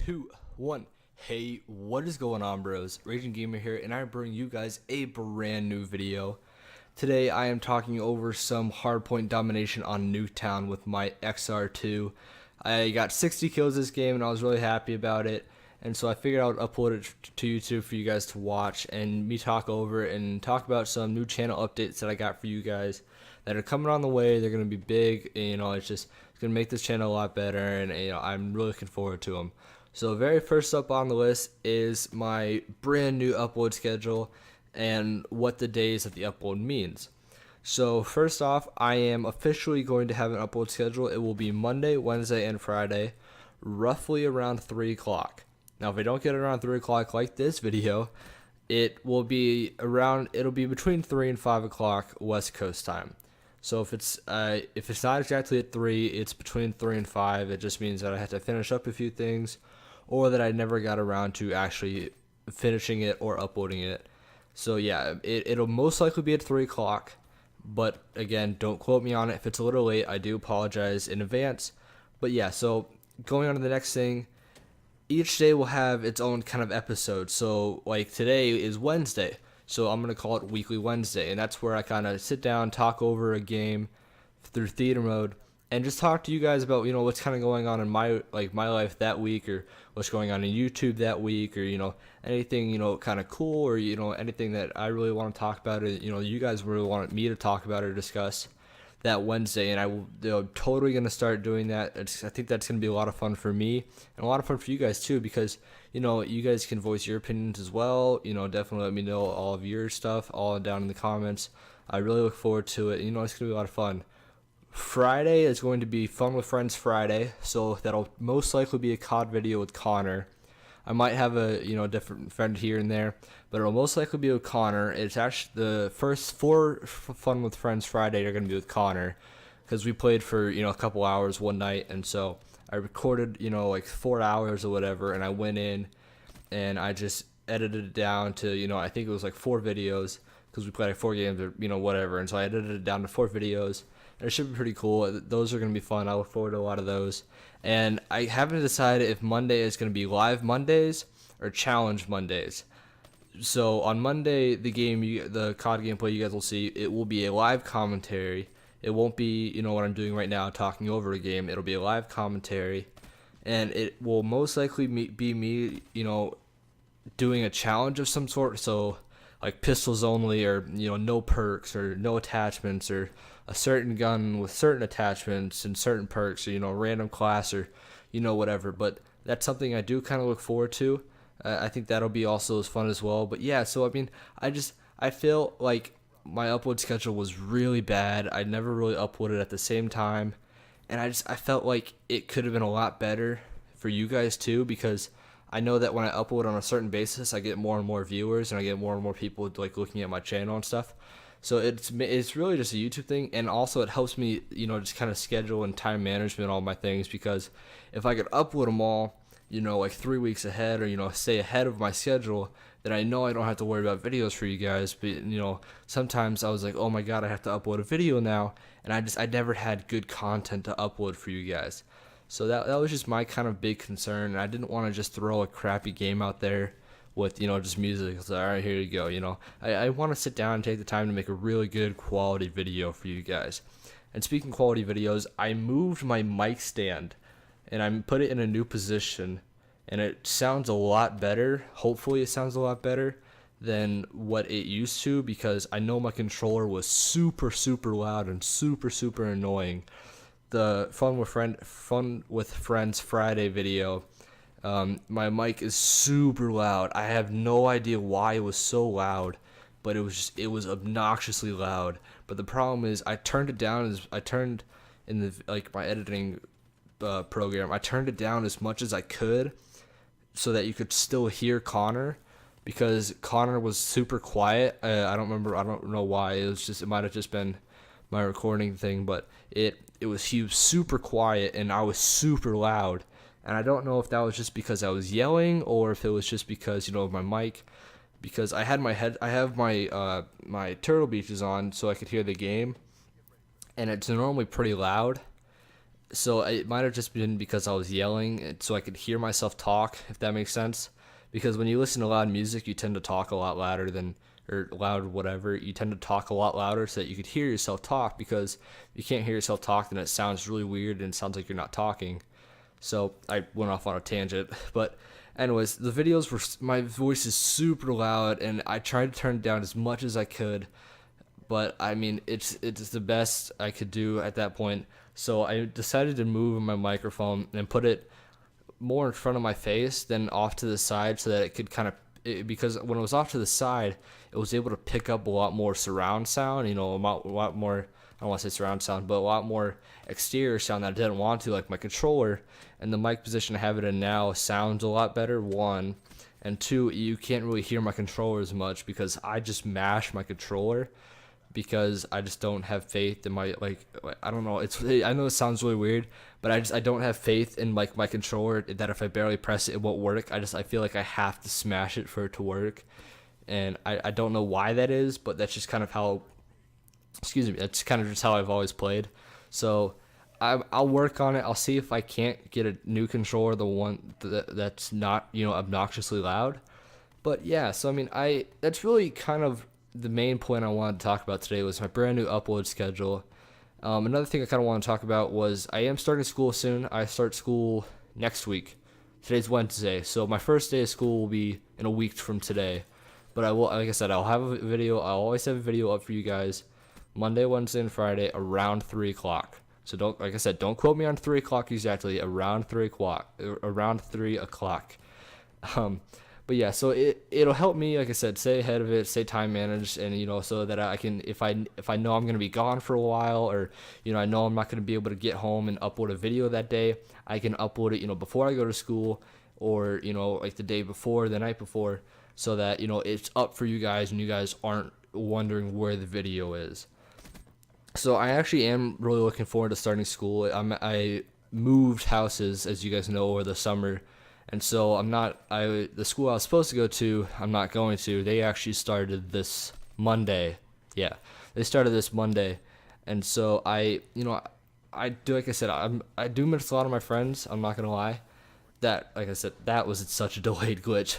two, one. Hey, what is going on, bros? Raging Gamer here, and I bring you guys a brand new video. Today, I am talking over some hardpoint domination on Nuketown with my XR2. I got 60 kills this game, and I was really happy about it. And so I figured I would upload it to YouTube for you guys to watch, and me talk over it and talk about some new channel updates that I got for you guys that are coming on the way. They're gonna be big, and it's gonna make this channel a lot better, and I'm really looking forward to them. So very first up on the list is my brand new upload schedule and what the days of the upload means. So first off, I am officially going to have an upload schedule. It will be Monday, Wednesday, and Friday, roughly around 3 o'clock. Now, if I don't get it around 3 o'clock like this video, it'll be between 3 and 5 o'clock West Coast time. So if it's not exactly at 3, it's between 3 and 5. It just means that I have to finish up a few things, or that I never got around to actually finishing it or uploading it. So yeah, it'll most likely be at 3 o'clock, but again, don't quote me on it. If it's a little late, I do apologize in advance. But yeah, so going on to the next thing, each day will have its own kind of episode. So like today is Wednesday, so I'm going to call it Weekly Wednesday, and that's where I kind of sit down, talk over a game through theater mode, and just talk to you guys about what's kind of going on in my life that week, or what's going on in YouTube that week, or anything kind of cool, or anything that I really want to talk about, or you guys really want me to talk about or discuss that Wednesday. And I will totally gonna start doing that. I think that's gonna be a lot of fun for me and a lot of fun for you guys too, because you guys can voice your opinions as well. Definitely let me know all of your stuff all down in the comments. I really look forward to it. It's gonna be a lot of fun. Friday is going to be Fun with Friends Friday, so that'll most likely be a COD video with Connor. I might have a different friend here and there, but it'll most likely be with Connor. It's actually the first 4 Fun with Friends Friday are going to be with Connor, because we played for a couple hours one night, and so I recorded like 4 hours or whatever, and I went in and I just edited it down to I think it was like 4 videos, because we played like 4 games or whatever, and so I edited it down to 4 videos. And it should be pretty cool. Those are going to be fun. I look forward to a lot of those. And I haven't decided if Monday is going to be live Mondays or challenge Mondays. So on Monday, the COD gameplay you guys will see, it will be a live commentary. It won't be what I'm doing right now, talking over a game. It'll be a live commentary, and it will most likely be me doing a challenge of some sort. So like pistols only, or no perks, or no attachments, or a certain gun with certain attachments and certain perks, or random class, or whatever. But that's something I do kind of look forward to. I think that'll be also as fun as well. But yeah, so I mean, I feel like my upload schedule was really bad. I never really uploaded at the same time, and I felt like it could have been a lot better for you guys too, because I know that when I upload on a certain basis, I get more and more viewers, and I get more and more people like looking at my channel and stuff. So it's really just a YouTube thing, and also it helps me just kind of schedule and time management all my things, because if I could upload them all like 3 weeks ahead, or stay ahead of my schedule, then I know I don't have to worry about videos for you guys. But sometimes I was like, oh my god, I have to upload a video now, and I never had good content to upload for you guys. So that was just my kind of big concern, and I didn't want to just throw a crappy game out there with just music. It's like, all right, here you go. I want to sit down and take the time to make a really good quality video for you guys. And speaking quality videos, I moved my mic stand, and I put it in a new position, and it sounds a lot better. Hopefully it sounds a lot better than what it used to, because I know my controller was super loud and super annoying. The Fun with Friends Friday video, my mic is super loud. I have no idea why it was so loud, but it was obnoxiously loud. But the problem is, I turned it down in my editing program. I turned it down as much as I could, so that you could still hear Connor, because Connor was super quiet. I don't know why. It might have just been my recording thing, but he was super quiet, and I was super loud. And I don't know if that was just because I was yelling, or if it was just because of my mic, because I have my Turtle Beaches on so I could hear the game, and it's normally pretty loud. So it might have just been because I was yelling, so I could hear myself talk, if that makes sense. Because when you listen to loud music, you tend to talk a lot louder than, or loud whatever. You tend to talk a lot louder so that you could hear yourself talk. Because if you can't hear yourself talk, then it sounds really weird and it sounds like you're not talking. So I went off on a tangent, but anyways, the videos were, my voice is super loud, and I tried to turn it down as much as I could, but I mean, it's the best I could do at that point. So I decided to move my microphone and put it more in front of my face than off to the side, so that it could kind of, because when it was off to the side, it was able to pick up a lot more surround sound, a lot more, I don't want to say surround sound, but a lot more exterior sound that I didn't want to, like my controller. And the mic position I have it in now sounds a lot better, one. And two, you can't really hear my controller as much because I just mash my controller, because I just don't have faith in my, like, I don't know, I know it sounds really weird, but I don't have faith in like my controller that if I barely press it, it won't work. I feel like I have to smash it for it to work, and I don't know why that is, but that's just kind of how, excuse me, that's kind of just how I've always played. So I'll work on it. I'll see if I can't get a new controller, the one that's not, obnoxiously loud. But yeah, so I mean, that's really kind of the main point I wanted to talk about today was my brand new upload schedule. Another thing I kind of want to talk about was I am starting school soon. I start school next week. Today's Wednesday, so my first day of school will be in a week from today. But I will, like I said, I'll have a video. I'll always have a video up for you guys Monday, Wednesday, and Friday around 3 o'clock. So don't, like I said, don't quote me on 3 o'clock exactly. Around 3 o'clock. Around 3 o'clock. But yeah, so it'll help me, like I said, stay ahead of it, stay time managed, and so that I can, if I know I'm gonna be gone for a while, or I know I'm not gonna be able to get home and upload a video that day, I can upload it before I go to school, or like the day before, the night before, so that it's up for you guys and you guys aren't wondering where the video is. So I actually am really looking forward to starting school. I moved houses, as you guys know, over the summer, and so the school I was supposed to go to, I'm not going to. They actually started this Monday. Yeah, they started this Monday, and so I do, like I said, I do miss a lot of my friends. I'm not gonna lie. That, like I said, that was such a delayed glitch.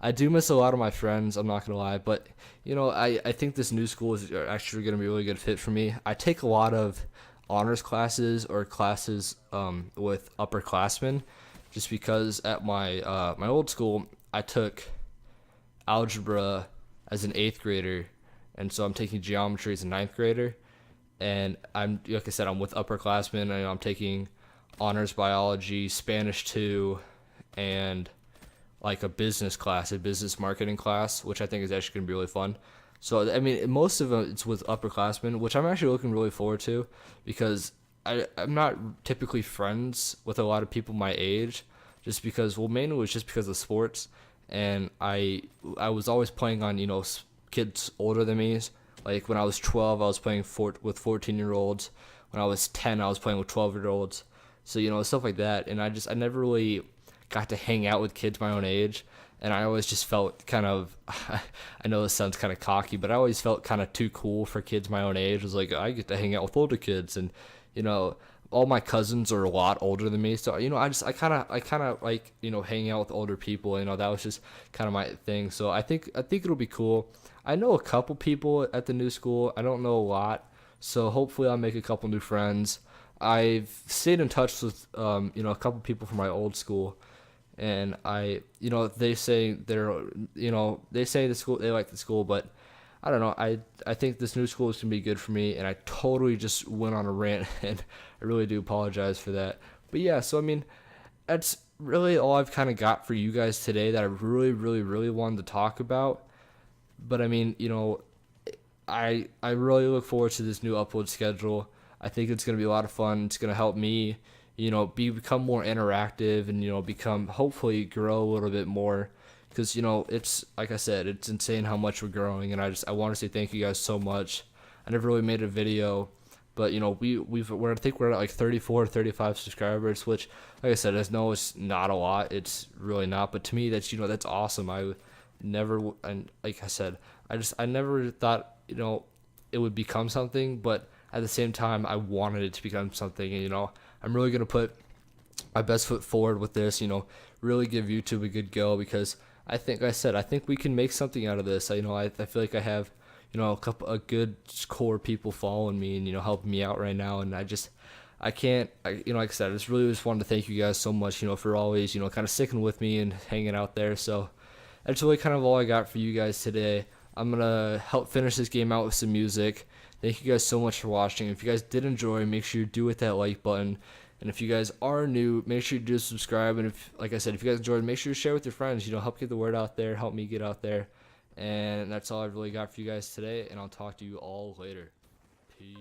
I do miss a lot of my friends. I'm not gonna lie, but I think this new school is actually gonna be a really good fit for me. I take a lot of honors classes or classes with upperclassmen, just because at my my old school I took algebra as an 8th grader, and so I'm taking geometry as a 9th grader, and I'm, like I said, I'm with upperclassmen, and I'm taking honors biology, Spanish 2, and like a business class, a business marketing class, which I think is actually going to be really fun. So, I mean, most of it it's with upperclassmen, which I'm actually looking really forward to, because I'm not typically friends with a lot of people my age, just because, well, mainly it was just because of sports, and I was always playing on, kids older than me. Like when I was 12, I was playing with 14-year-olds. When I was 10, I was playing with 12-year-olds. So, stuff like that. And I never really got to hang out with kids my own age. And I always just felt kind of, I know this sounds kind of cocky, but I always felt kind of too cool for kids my own age. It was like, I get to hang out with older kids. And, all my cousins are a lot older than me. So, I kind of like, hanging out with older people. That was just kind of my thing. So I think it'll be cool. I know a couple people at the new school. I don't know a lot. So hopefully I'll make a couple new friends. I've stayed in touch with a couple people from my old school, and they say they say the school, they like the school, but I don't know. I think this new school is gonna be good for me, and I totally just went on a rant, and I really do apologize for that. But yeah, so I mean, that's really all I've kind of got for you guys today that I really, really, really wanted to talk about. But I mean, I really look forward to this new upload schedule. I think it's going to be a lot of fun. It's going to help me, become more interactive and, become, hopefully grow a little bit more. Because, it's, like I said, it's insane how much we're growing. And I want to say thank you guys so much. I never really made a video, but, I think we're at like 34, 35 subscribers, which, like I said, I know it's not a lot. It's really not. But to me, that's, that's awesome. And like I said, I never thought, it would become something, but at the same time, I wanted it to become something, and, I'm really gonna put my best foot forward with this. Really give YouTube a good go, because I think we can make something out of this. I feel like I have a good core people following me and helping me out right now, and I can't, like I said, I just wanted to thank you guys so much, for always, kind of sticking with me and hanging out there. So that's really kind of all I got for you guys today. I'm going to help finish this game out with some music. Thank you guys so much for watching. If you guys did enjoy, make sure you do hit that like button. And if you guys are new, make sure you do subscribe. And if, like I said, if you guys enjoyed, make sure you share with your friends, help get the word out there, help me get out there. And that's all I've really got for you guys today. And I'll talk to you all later. Peace.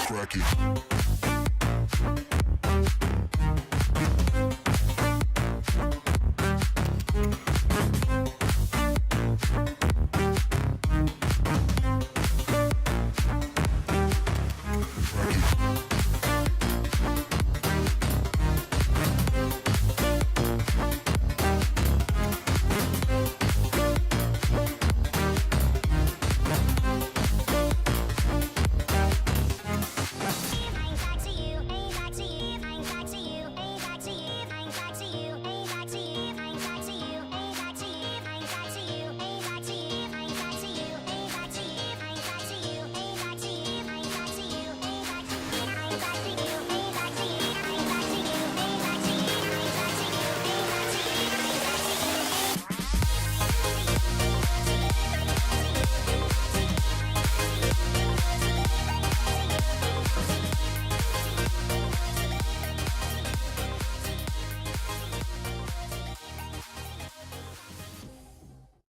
Crack it.